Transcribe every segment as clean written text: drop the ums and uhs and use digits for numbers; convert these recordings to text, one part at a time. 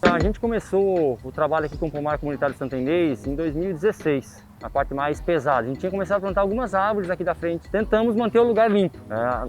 A gente começou o trabalho aqui com o Pomar Comunitário Santo Inês em 2016. A parte mais pesada. A gente tinha começado a plantar algumas árvores aqui da frente. Tentamos manter o lugar limpo.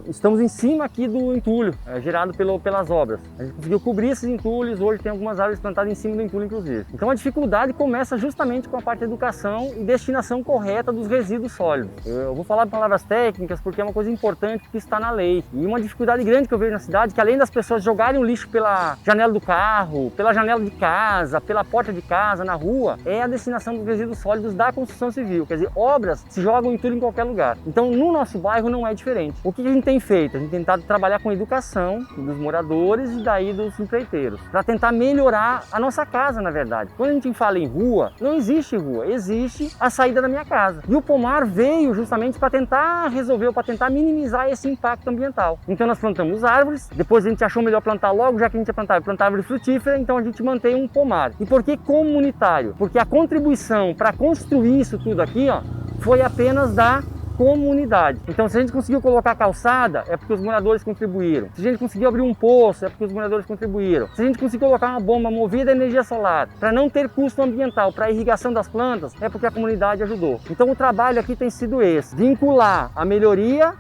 Estamos em cima aqui do entulho, gerado pelas obras. A gente conseguiu cobrir esses entulhos. Hoje tem algumas árvores plantadas em cima do entulho, inclusive. Então a dificuldade começa justamente com a parte da educação e destinação correta dos resíduos sólidos. Eu vou falar de palavras técnicas porque é uma coisa importante que está na lei. E uma dificuldade grande que eu vejo na cidade, que além das pessoas jogarem o lixo pela janela do carro, pela janela de casa, pela porta de casa, na rua, é a destinação dos resíduos sólidos da construção civil, quer dizer, obras se jogam entulho em qualquer lugar. Então, no nosso bairro não é diferente. O que a gente tem feito? A gente tem tentado trabalhar com a educação dos moradores e daí dos empreiteiros, para tentar melhorar a nossa casa, na verdade. Quando a gente fala em rua, não existe rua, existe a saída da minha casa. E o pomar veio justamente para tentar resolver, para tentar minimizar esse impacto ambiental. Então nós plantamos árvores, depois a gente achou melhor plantar logo, já que a gente ia plantar árvore frutífera, então a gente mantém um pomar. E por que comunitário? Porque a contribuição para construir isso tudo aqui, ó, foi apenas da comunidade. Então, se a gente conseguiu colocar calçada, é porque os moradores contribuíram. Se a gente conseguiu abrir um poço, é porque os moradores contribuíram. Se a gente conseguiu colocar uma bomba movida a energia solar, para não ter custo ambiental, para a irrigação das plantas, é porque a comunidade ajudou. Então, o trabalho aqui tem sido esse, vincular a melhoria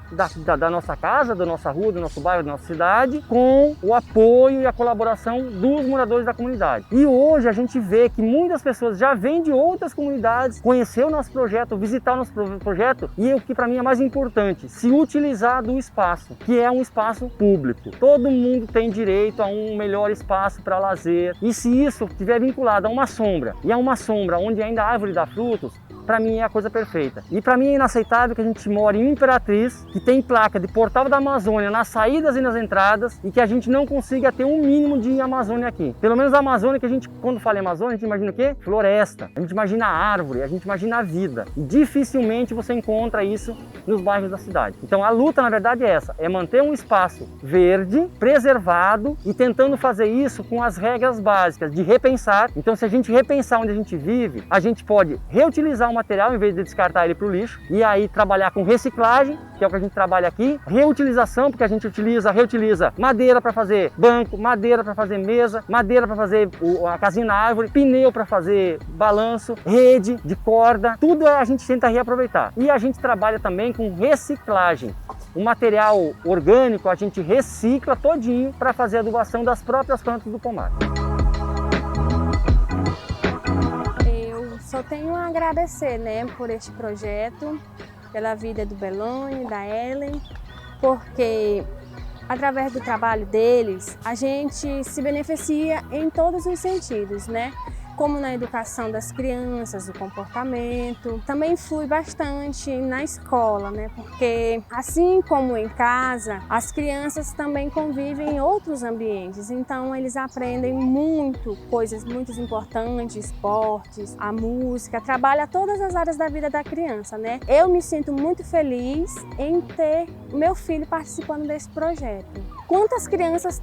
da nossa casa, da nossa rua, do nosso bairro, da nossa cidade, com o apoio e a colaboração dos moradores da comunidade. E hoje a gente vê que muitas pessoas já vêm de outras comunidades, conhecer o nosso projeto, visitar o nosso projeto, e o que para mim é mais importante, se utilizar do espaço, que é um espaço público. Todo mundo tem direito a um melhor espaço para lazer, e se isso estiver vinculado a uma sombra, e a uma sombra onde ainda a árvore dá frutos, para mim é a coisa perfeita. E para mim é inaceitável que a gente mora em Imperatriz, que tem placa de Portal da Amazônia nas saídas e nas entradas, e que a gente não consiga ter um mínimo de Amazônia aqui. Pelo menos a Amazônia, que a gente, quando fala em Amazônia, a gente imagina o quê? Floresta. A gente imagina a árvore, a gente imagina a vida. E dificilmente você encontra isso nos bairros da cidade. Então a luta, na verdade, é essa, é manter um espaço verde, preservado, e tentando fazer isso com as regras básicas de repensar. Então, se a gente repensar onde a gente vive, a gente pode reutilizar o material em vez de descartar ele para o lixo, e aí trabalhar com reciclagem, que é o que a gente trabalha aqui, reutilização, porque a gente reutiliza madeira para fazer banco, madeira para fazer mesa, madeira para fazer a casinha na árvore, pneu para fazer balanço, rede de corda, tudo a gente tenta reaproveitar. E a gente trabalha também com reciclagem. O material orgânico a gente recicla todinho para fazer a adubação das próprias plantas do pomar. Só tenho a agradecer, né, por este projeto, pela vida do Belone, da Ellen, porque através do trabalho deles a gente se beneficia em todos os sentidos, né? Como na educação das crianças, o comportamento. Também flui bastante na escola, né? Porque assim como em casa, as crianças também convivem em outros ambientes. Então eles aprendem coisas muito importantes, esportes, a música, trabalha todas as áreas da vida da criança, né? Eu me sinto muito feliz em ter meu filho participando desse projeto. Quantas crianças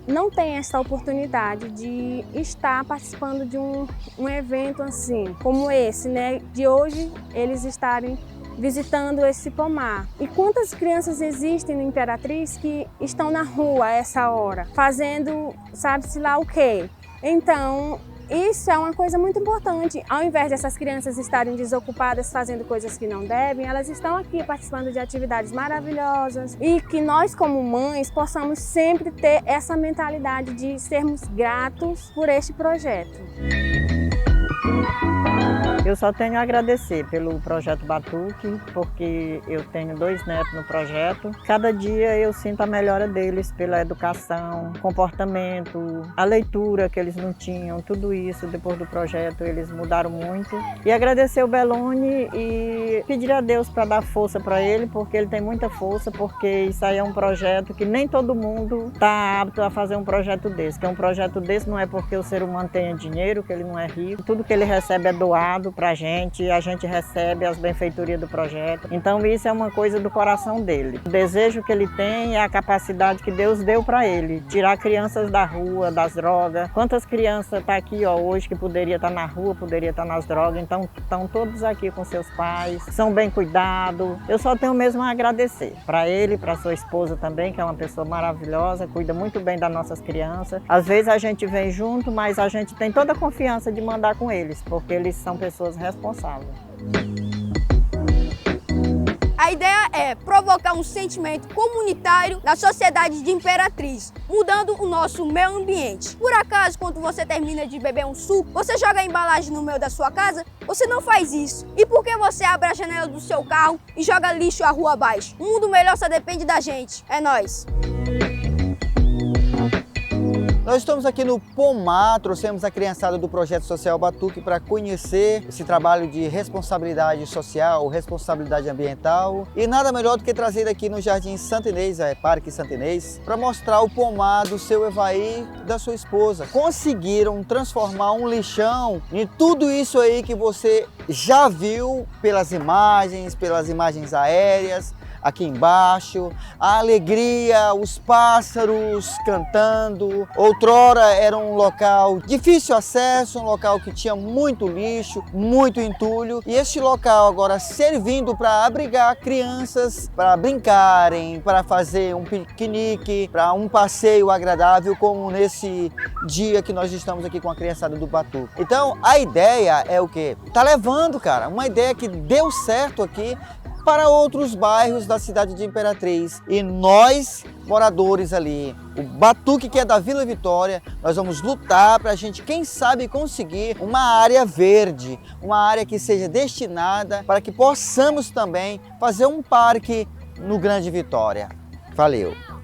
não tem essa oportunidade de estar participando de um evento assim, como esse, né? De hoje eles estarem visitando esse pomar. E quantas crianças existem no Imperatriz que estão na rua a essa hora, fazendo sabe-se lá o quê? Então, isso é uma coisa muito importante. Ao invés dessas crianças estarem desocupadas fazendo coisas que não devem, elas estão aqui participando de atividades maravilhosas e que nós, como mães, possamos sempre ter essa mentalidade de sermos gratos por este projeto. Eu só tenho a agradecer pelo projeto Batuque, porque eu tenho 2 netos no projeto. Cada dia eu sinto a melhora deles pela educação, comportamento, a leitura que eles não tinham, tudo isso depois do projeto eles mudaram muito. E agradecer o Belone e pedir a Deus para dar força para ele, porque ele tem muita força, porque isso aí é um projeto que nem todo mundo está apto a fazer um projeto desse. Que um projeto desse não é porque o ser humano tenha dinheiro, que ele não é rico, tudo que ele recebe é doado para a gente recebe as benfeitorias do projeto. Então isso é uma coisa do coração dele. O desejo que ele tem é a capacidade que Deus deu para ele, tirar crianças da rua, das drogas. Quantas crianças estão aqui hoje que poderia estar na rua, poderia estar nas drogas, então estão todos aqui com seus pais, são bem cuidados. Eu só tenho mesmo a agradecer para ele, para sua esposa também, que é uma pessoa maravilhosa, cuida muito bem das nossas crianças. Às vezes a gente vem junto, mas a gente tem toda a confiança de mandar com eles, porque eles são pessoas responsáveis. A ideia é provocar um sentimento comunitário na sociedade de Imperatriz, mudando o nosso meio ambiente. Por acaso, quando você termina de beber um suco, você joga a embalagem no meio da sua casa? Você não faz isso. E por que você abre a janela do seu carro e joga lixo à rua abaixo? Um mundo melhor só depende da gente. É nóis! Nós estamos aqui no Pomar, trouxemos a criançada do Projeto Social Batuque para conhecer esse trabalho de responsabilidade social, responsabilidade ambiental. E nada melhor do que trazer aqui no Jardim Santa Inês, Parque Santa Inês, para mostrar o pomar do seu Evaí e da sua esposa. Conseguiram transformar um lixão em tudo isso aí que você já viu pelas imagens aéreas, aqui embaixo, a alegria, os pássaros cantando. Outrora era um local de difícil acesso, um local que tinha muito lixo, muito entulho, e este local agora servindo para abrigar crianças, para brincarem, para fazer um piquenique, para um passeio agradável, como nesse dia que nós estamos aqui com a criançada do Batuque. Então a ideia é o quê? Tá levando, cara, uma ideia que deu certo aqui para outros bairros da cidade de Imperatriz. E nós, moradores ali, o Batuque, que é da Vila Vitória, nós vamos lutar para a gente, quem sabe, conseguir uma área verde, uma área que seja destinada para que possamos também fazer um parque no Grande Vitória. Valeu!